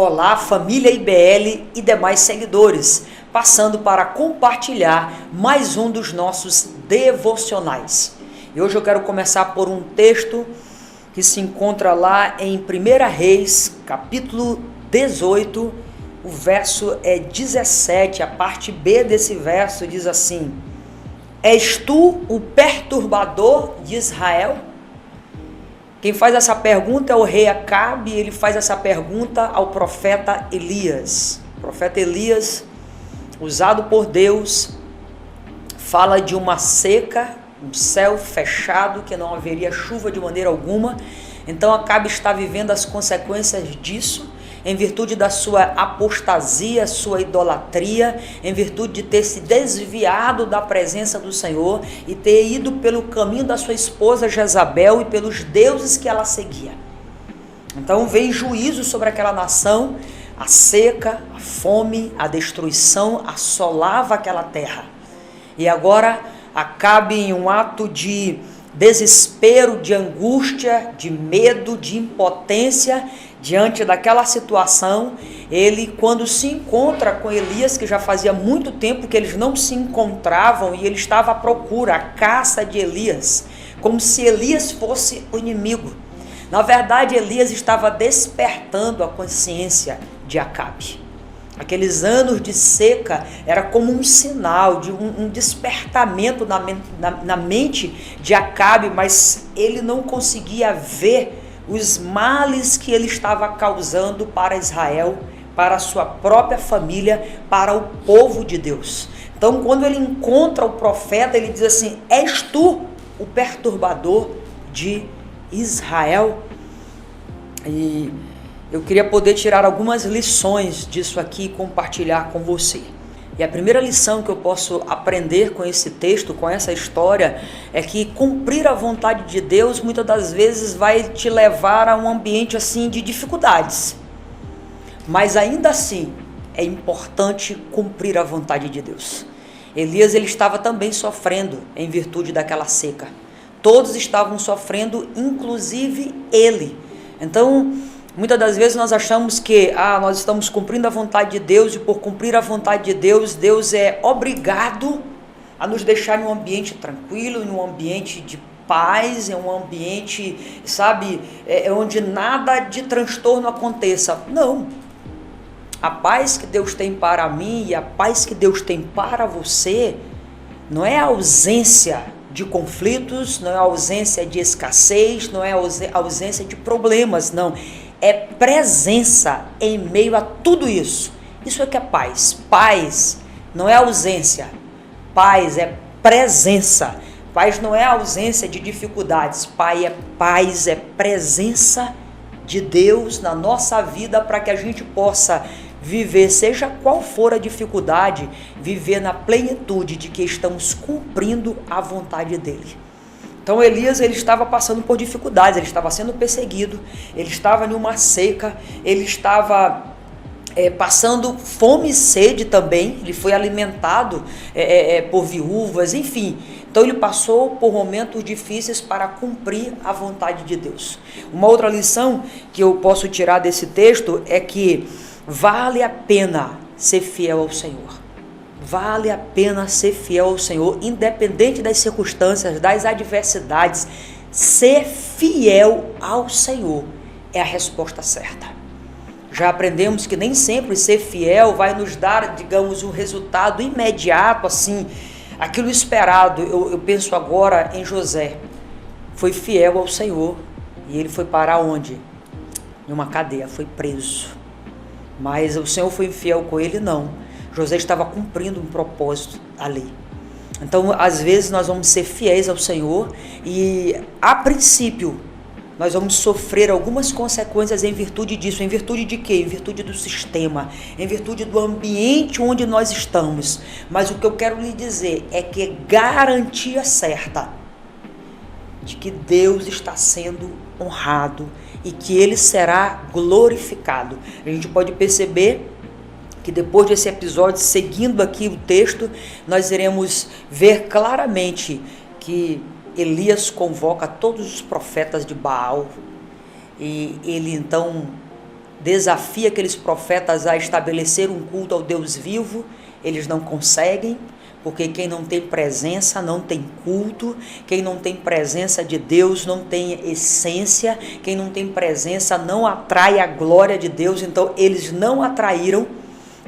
Olá, família IBL e demais seguidores, passando para compartilhar mais um dos nossos devocionais. E hoje eu quero começar por um texto que se encontra lá em 1 Reis, capítulo 18, o verso é 17, a parte B desse verso diz assim: És tu o perturbador de Israel? Quem faz essa pergunta é o rei Acabe, ele faz essa pergunta ao profeta Elias. O profeta Elias, usado por Deus, fala de uma seca, um céu fechado, que não haveria chuva de maneira alguma. Então Acabe está vivendo as consequências disso, em virtude da sua apostasia, sua idolatria, em virtude de ter se desviado da presença do Senhor e ter ido pelo caminho da sua esposa Jezabel e pelos deuses que ela seguia. Então veio juízo sobre aquela nação, a seca, a fome, a destruição assolava aquela terra. E agora Acabe, em um ato de desespero, de angústia, de medo, de impotência, diante daquela situação, ele, quando se encontra com Elias, que já fazia muito tempo que eles não se encontravam, e ele estava à procura, à caça de Elias, como se Elias fosse o inimigo. Na verdade, Elias estava despertando a consciência de Acabe. Aqueles anos de seca era como um sinal, de um despertamento na mente de Acabe, mas ele não conseguia ver os males que ele estava causando para Israel, para a sua própria família, para o povo de Deus. Então, quando ele encontra o profeta, ele diz assim: És tu o perturbador de Israel? E eu queria poder tirar algumas lições disso aqui e compartilhar com você. E a primeira lição que eu posso aprender com esse texto, com essa história, é que cumprir a vontade de Deus muitas das vezes vai te levar a um ambiente assim de dificuldades. Mas ainda assim é importante cumprir a vontade de Deus. Elias, ele estava também sofrendo em virtude daquela seca. Todos estavam sofrendo, inclusive ele. Então, muitas das vezes nós achamos que nós estamos cumprindo a vontade de Deus, e por cumprir a vontade de Deus, Deus é obrigado a nos deixar em um ambiente tranquilo, em um ambiente de paz, em um ambiente, onde nada de transtorno aconteça. Não. A paz que Deus tem para mim e a paz que Deus tem para você não é a ausência de conflitos, não é a ausência de escassez, não é a ausência de problemas, não. É presença em meio a tudo isso. Isso é que é paz. Paz não é ausência. Paz é presença. Paz não é ausência de dificuldades. Paz é presença de Deus na nossa vida, para que a gente possa viver, seja qual for a dificuldade, viver na plenitude de que estamos cumprindo a vontade dele. Então Elias, ele estava passando por dificuldades, ele estava sendo perseguido, ele estava em uma seca, ele estava passando fome e sede também, ele foi alimentado por viúvas, enfim. Então ele passou por momentos difíceis para cumprir a vontade de Deus. Uma outra lição que eu posso tirar desse texto é que vale a pena ser fiel ao Senhor. Vale a pena ser fiel ao Senhor, independente das circunstâncias, das adversidades. Ser fiel ao Senhor é a resposta certa. Já aprendemos que nem sempre ser fiel vai nos dar, digamos, um resultado imediato, assim, aquilo esperado. Eu penso agora em José. Foi fiel ao Senhor e ele foi parar onde? Em uma cadeia, foi preso. Mas o Senhor foi infiel com ele? Não. José estava cumprindo um propósito ali. Então, às vezes, nós vamos ser fiéis ao Senhor e, a princípio, nós vamos sofrer algumas consequências em virtude disso. Em virtude de quê? Em virtude do sistema, em virtude do ambiente onde nós estamos. Mas o que eu quero lhe dizer é que é garantia certa de que Deus está sendo honrado e que Ele será glorificado. A gente pode perceber que depois desse episódio, seguindo aqui o texto, nós iremos ver claramente que Elias convoca todos os profetas de Baal e ele então desafia aqueles profetas a estabelecer um culto ao Deus vivo, eles não conseguem, porque quem não tem presença não tem culto, quem não tem presença de Deus não tem essência, quem não tem presença não atrai a glória de Deus. Então eles não atraíram,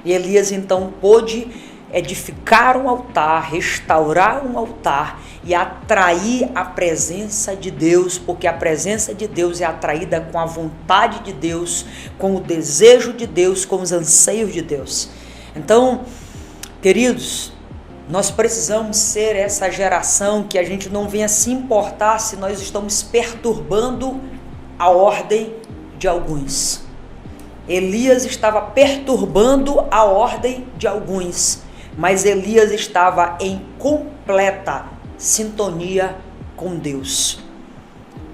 e Elias então pôde edificar um altar, restaurar um altar e atrair a presença de Deus, porque a presença de Deus é atraída com a vontade de Deus, com o desejo de Deus, com os anseios de Deus. Então, queridos, nós precisamos ser essa geração que a gente não venha se importar se nós estamos perturbando a ordem de alguns. Elias estava perturbando a ordem de alguns, mas Elias estava em completa sintonia com Deus.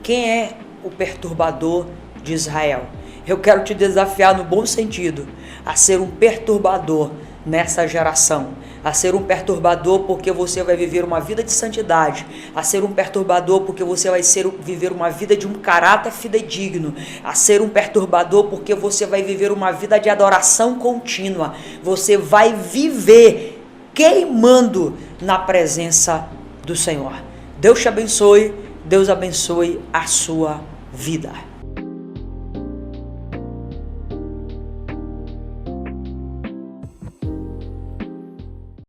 Quem é o perturbador de Israel? Eu quero te desafiar no bom sentido a ser um perturbador nessa geração, a ser um perturbador porque você vai viver uma vida de santidade, a ser um perturbador porque você vai viver uma vida de um caráter fidedigno, a ser um perturbador porque você vai viver uma vida de adoração contínua, você vai viver queimando na presença do Senhor. Deus te abençoe, Deus abençoe a sua vida.